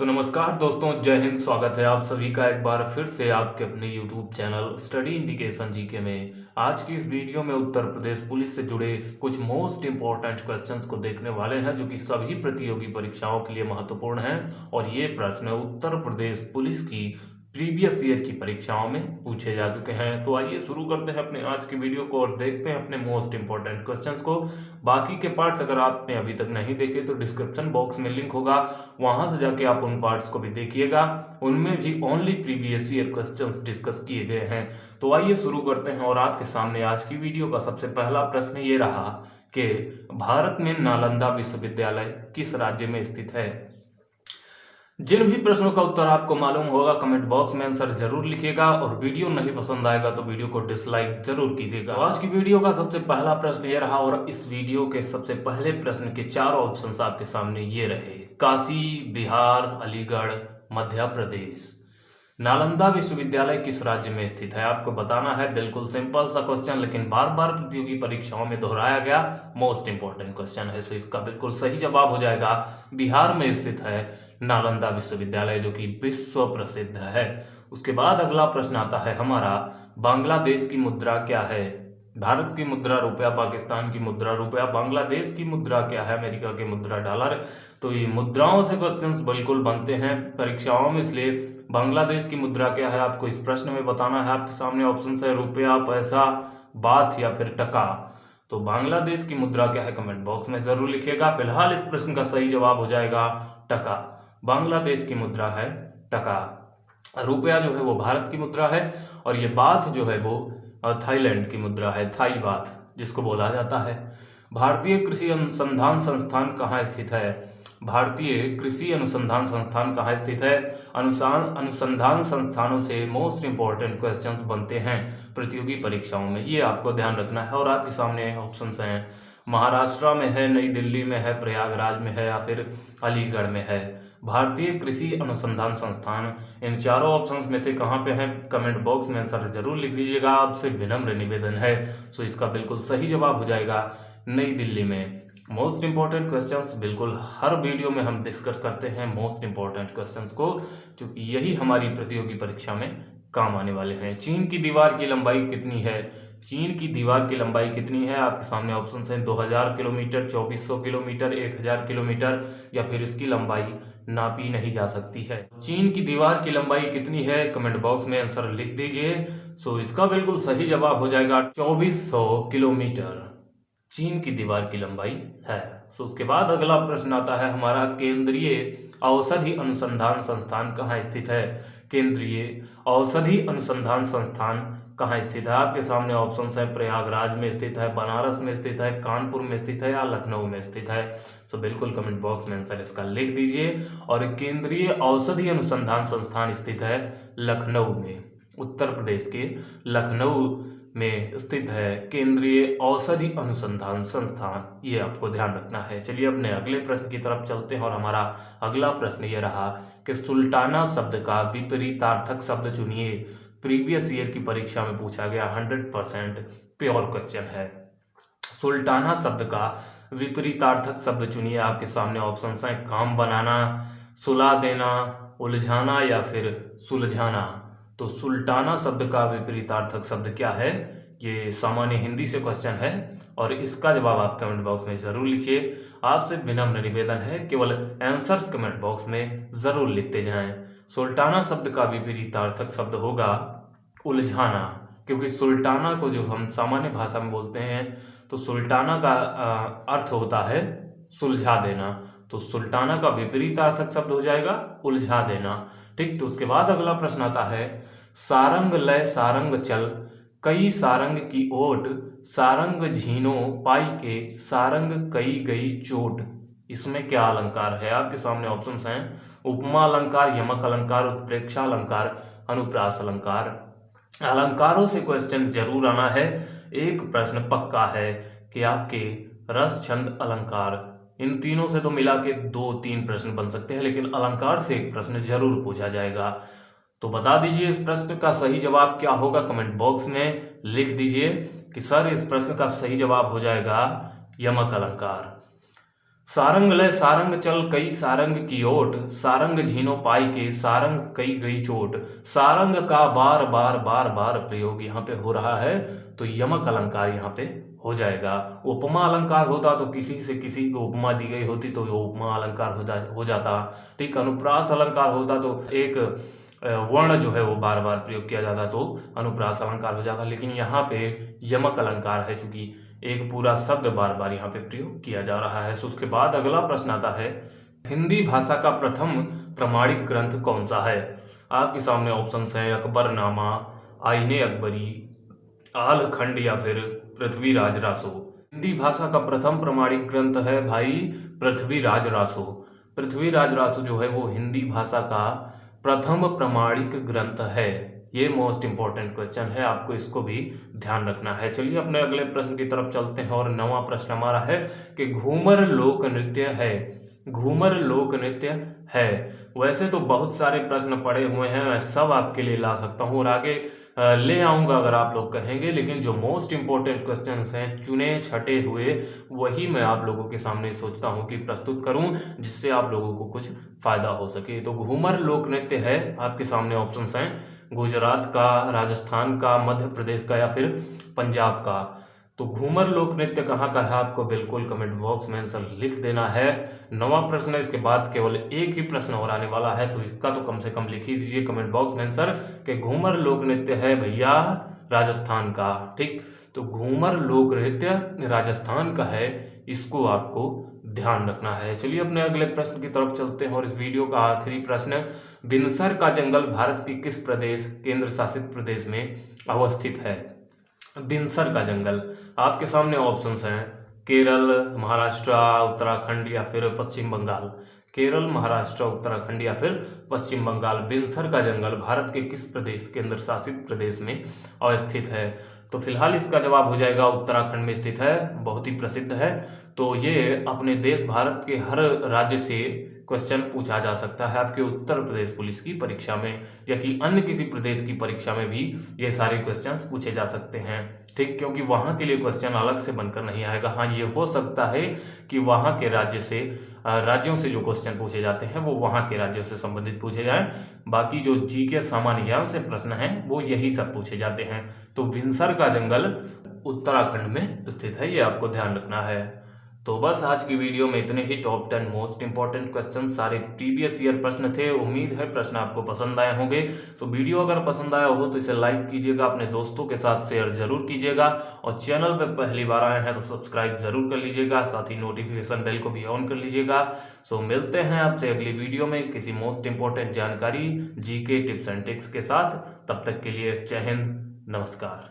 तो नमस्कार दोस्तों, जय हिंद। स्वागत है आप सभी का एक बार फिर से आपके अपने YouTube channel study indication GK में। आज की इस वीडियो में उत्तर प्रदेश पुलिस से जुड़े कुछ मोस्ट इंपॉर्टेंट क्वेश्चंस को देखने वाले हैं, जो कि सभी प्रतियोगी परीक्षाओं के लिए महत्वपूर्ण हैं। और ये प्रश्न उत्तर प्रदेश पुलिस की प्रीवियस ईयर की परीक्षाओं में पूछे जा चुके हैं। तो आइए शुरू करते हैं अपने आज की वीडियो को और देखते हैं अपने मोस्ट इंपॉर्टेंट क्वेश्चंस को। बाकी के पार्ट्स अगर आपने अभी तक नहीं देखे तो डिस्क्रिप्शन बॉक्स में लिंक होगा, वहां से जाके आप उन पार्ट्स को भी देखिएगा। उनमें भी only previous year questions discuss किए गए हैं। तो आइए शुरू करते हैं और आपके सामने आज की वीडियो का सबसे पहला प्रश्न ये रहा कि भारत में नालंदा विश्वविद्यालय किस राज्य में स्थित है। जिन भी प्रश्नों का उत्तर आपको मालूम होगा कमेंट बॉक्स में आंसर जरूर लिखिएगा, और वीडियो नहीं पसंद आएगा तो वीडियो को डिसलाइक जरूर कीजिएगा। आज की वीडियो का सबसे पहला प्रश्न ये रहा, और इस वीडियो के सबसे पहले प्रश्न के 4 ऑप्शंस आपके सामने ये रहे: काशी, बिहार, अलीगढ़, मध्य प्रदेश। नालंदा विश्वविद्यालय किस राज्य में स्थित है आपको बताना है। बिल्कुल सिंपल सा क्वेश्चन, लेकिन बार बार प्रतियोगी परीक्षाओं में दोहराया गया मोस्ट इंपॉर्टेंट क्वेश्चन है। सो इसका बिल्कुल सही जवाब हो जाएगा बिहार में स्थित है नालंदा विश्वविद्यालय, जो कि विश्व प्रसिद्ध है। उसके बाद अगला प्रश्न आता है हमारा, बांग्लादेश की मुद्रा क्या है। भारत की मुद्रा रुपया, पाकिस्तान की मुद्रा रुपया, बांग्लादेश की मुद्रा क्या है, अमेरिका की मुद्रा डॉलर। तो ये मुद्राओं से क्वेश्चंस बिल्कुल बनते हैं परीक्षाओं में, इसलिए बांग्लादेश की मुद्रा क्या है आपको इस प्रश्न में बताना है। आपके सामने ऑप्शन है रुपया, पैसा, बाथ या फिर टका। तो बांग्लादेश की मुद्रा क्या है कमेंट बॉक्स में जरूर लिखिएगा। फिलहाल इस प्रश्न का सही जवाब हो जाएगा टका। बांग्लादेश की मुद्रा है टका। रुपया जो है वो भारत की मुद्रा है, और ये बाथ जो है वो थाईलैंड की मुद्रा है, थाई बाथ जिसको बोला जाता है। भारतीय कृषि अनुसंधान संस्थान कहाँ स्थित है। भारतीय कृषि अनुसंधान संस्थान कहाँ स्थित है। अनुसंधान संस्थानों से मोस्ट इंपॉर्टेंट क्वेश्चंस बनते हैं प्रतियोगी परीक्षाओं में, ये आपको ध्यान रखना है। और आपके सामने ऑप्शंस हैं, महाराष्ट्र में है, नई दिल्ली में है, प्रयागराज में है या फिर अलीगढ़ में है। भारतीय कृषि अनुसंधान संस्थान इन चारों ऑप्शंस में से कहाँ पे है कमेंट बॉक्स में आंसर जरूर लिख दीजिएगा। आपसे विनम्र निवेदन है। सो इसका बिल्कुल सही जवाब हो जाएगा नई दिल्ली में। मोस्ट इंपॉर्टेंट क्वेश्चंस बिल्कुल हर वीडियो में हम डिस्कस करते हैं मोस्ट इंपॉर्टेंट क्वेश्चंस को, क्योंकि यही हमारी प्रतियोगी परीक्षा में काम आने वाले हैं। चीन की दीवार की लंबाई कितनी है। चीन की दीवार की लंबाई कितनी है आपके सामने ऑप्शन है 2000 किलोमीटर, 2400 किलोमीटर, 1000 किलोमीटर, या फिर इसकी लंबाई नापी नहीं जा सकती है। चीन की दीवार की लंबाई कितनी है कमेंट बॉक्स में आंसर लिख दीजिए। सो इसका बिल्कुल सही जवाब हो जाएगा 2400 किलोमीटर चीन की दीवार की लंबाई है। सो उसके बाद अगला प्रश्न आता है हमारा, केंद्रीय औषधि अनुसंधान संस्थान कहाँ स्थित है। केंद्रीय औषधि अनुसंधान संस्थान कहाँ स्थित है आपके सामने ऑप्शंस है, प्रयागराज में स्थित है, बनारस में स्थित है, कानपुर में स्थित है या लखनऊ में स्थित है। सो बिल्कुल कमेंट बॉक्स में आंसर इसका लिख दीजिए। और केंद्रीय औषधि अनुसंधान संस्थान स्थित है लखनऊ में, उत्तर प्रदेश के लखनऊ में स्थित है केंद्रीय औषधि अनुसंधान संस्थान, ये आपको ध्यान रखना है। चलिए अपने अगले प्रश्न की तरफ चलते हैं, और हमारा अगला प्रश्न ये रहा कि सुल्ताना शब्द का विपरीतार्थक शब्द चुनिए। प्रीवियस ईयर की परीक्षा में पूछा गया 100% प्योर क्वेश्चन है। सुल्ताना शब्द का विपरीतार्थक शब्द चुनिए। आपके सामने ऑप्शन है, काम बनाना, सुला देना, उलझाना या फिर सुलझाना। तो सुल्ताना शब्द का विपरीतार्थक शब्द क्या है, ये सामान्य हिंदी से क्वेश्चन है, और इसका जवाब आप कमेंट बॉक्स में जरूर लिखिए। आपसे विनम्र निवेदन है, केवल आंसर्स कमेंट बॉक्स में जरूर लिखते जाएं। सुल्ताना शब्द का विपरीतार्थक शब्द होगा उलझाना, क्योंकि सुल्ताना को जो हम सामान्य भाषा में बोलते हैं तो सुल्ताना का अर्थ होता है सुलझा देना, तो सुल्ताना का विपरीतार्थक शब्द हो जाएगा उलझा देना। ठीक, तो उसके बाद अगला प्रश्न आता है, सारंग लय सारंग चल, कई सारंग की ओट, सारंग झीनो पाई के, सारंग कई गई चोट। इसमें क्या अलंकार है आपके सामने ऑप्शंस हैं, उपमा अलंकार, यमक अलंकार, उत्प्रेक्षा अलंकार, अनुप्रास अलंकार। अलंकारों से क्वेश्चन जरूर आना है। एक प्रश्न पक्का है कि आपके रस छंद अलंकार, इन तीनों से तो मिला के 2-3 प्रश्न बन सकते हैं, लेकिन अलंकार से एक प्रश्न जरूर पूछा जाएगा। तो बता दीजिए इस प्रश्न का सही जवाब क्या होगा कमेंट बॉक्स में लिख दीजिए कि सर इस प्रश्न का सही जवाब हो जाएगा यमक अलंकार। सारंग लय सारंग चल कई सारंग की ओट, सारंग झीनो पाई के सारंग कई गई चोट, सारंग का बार बार बार बार प्रयोग यहाँ पे हो रहा है, तो यमक अलंकार यहाँ पे हो जाएगा। उपमा अलंकार होता तो किसी से किसी को उपमा दी गई होती तो वो उपमा अलंकार हो जाता। ठीक, अनुप्रास अलंकार होता तो एक वर्ण जो है वो बार बार प्रयोग किया जाता तो अनुप्रास अलंकार हो जाता, लेकिन यहाँ पे यमक अलंकार है, चूंकि एक पूरा शब्द बार बार यहाँ पे प्रयोग किया जा रहा है। सो उसके बाद अगला प्रश्न आता है, हिंदी भाषा का प्रथम प्रमाणिक ग्रंथ कौन सा है? आपके सामने ऑप्शंस हैं अकबरनामा, आईने अकबरी, आल खंड या फिर पृथ्वीराज रासो। हिंदी भाषा का प्रथम प्रमाणिक ग्रंथ है भाई पृथ्वीराज रासो। पृथ्वीराज रासो जो है वो हिंदी भाषा का प्रथम प्रमाणिक ग्रंथ है। ये मोस्ट इंपॉर्टेंट क्वेश्चन है, आपको इसको भी ध्यान रखना है। चलिए अपने अगले प्रश्न की तरफ चलते हैं और नवा प्रश्न हमारा है कि घूमर लोक नृत्य है। घूमर लोक नृत्य है। वैसे तो बहुत सारे प्रश्न पड़े हुए हैं, मैं सब आपके लिए ला सकता हूँ और आगे ले आऊंगा अगर आप लोग कहेंगे, लेकिन जो मोस्ट इंपॉर्टेंट क्वेश्चंस हैं चुने छटे हुए वही मैं आप लोगों के सामने सोचता हूं कि प्रस्तुत करूं, जिससे आप लोगों को कुछ फायदा हो सके। तो घूमर लोक नृत्य है, आपके सामने ऑप्शंस हैं गुजरात का, राजस्थान का, मध्य प्रदेश का या फिर पंजाब का। तो घूमर लोक नृत्य कहाँ का है आपको बिल्कुल कमेंट बॉक्स में आंसर लिख देना है। नवा प्रश्न, इसके बाद केवल एक ही प्रश्न और आने वाला है, तो इसका तो कम से कम लिख ही दीजिए कमेंट बॉक्स में आंसर कि घूमर लोक नृत्य है भैया राजस्थान का। ठीक, तो घूमर लोक नृत्य राजस्थान का है, इसको आपको ध्यान रखना है। चलिए अपने अगले प्रश्न की तरफ चलते हैं और इस वीडियो का आखिरी प्रश्न, बिनसर का जंगल भारत के किस प्रदेश केंद्र शासित प्रदेश में अवस्थित है? बिनसर का जंगल, आपके सामने ऑप्शंस हैं केरल, महाराष्ट्र, उत्तराखंड या फिर पश्चिम बंगाल। केरल, महाराष्ट्र, उत्तराखंड या फिर पश्चिम बंगाल। बिनसर का जंगल भारत के किस प्रदेश केंद्र शासित प्रदेश में अवस्थित है? तो फिलहाल इसका जवाब हो जाएगा उत्तराखंड में स्थित है, बहुत ही प्रसिद्ध है। तो ये अपने देश भारत के हर राज्य से क्वेश्चन पूछा जा सकता है आपके उत्तर प्रदेश पुलिस की परीक्षा में, या कि अन्य किसी प्रदेश की परीक्षा में भी ये सारे क्वेश्चंस पूछे जा सकते हैं। ठीक, क्योंकि वहां के लिए क्वेश्चन अलग से बनकर नहीं आएगा। हाँ, ये हो सकता है कि वहां के राज्यों से जो क्वेश्चन पूछे जाते हैं वो वहां के राज्यों से संबंधित पूछे जाएं, बाकी जो जीके सामान्य ज्ञान से प्रश्न हैं वो यही सब पूछे जाते हैं। तो बिनसर का जंगल उत्तराखंड में स्थित है, ये आपको ध्यान रखना है। तो बस आज की वीडियो में इतने ही टॉप 10 मोस्ट इंपॉर्टेंट क्वेश्चन, सारे प्रीवियस ईयर प्रश्न थे। उम्मीद है प्रश्न आपको पसंद आए होंगे। सो वीडियो अगर पसंद आया हो तो इसे लाइक कीजिएगा, अपने दोस्तों के साथ शेयर जरूर कीजिएगा और चैनल पर पहली बार आए हैं तो सब्सक्राइब जरूर कर लीजिएगा, साथ ही नोटिफिकेशन बेल को भी ऑन कर लीजिएगा। सो मिलते हैं आपसे अगली वीडियो में किसी मोस्ट इंपॉर्टेंट जानकारी, जीके, टिप्स एंड ट्रिक्स के साथ। तब तक के लिए जय हिंद, नमस्कार।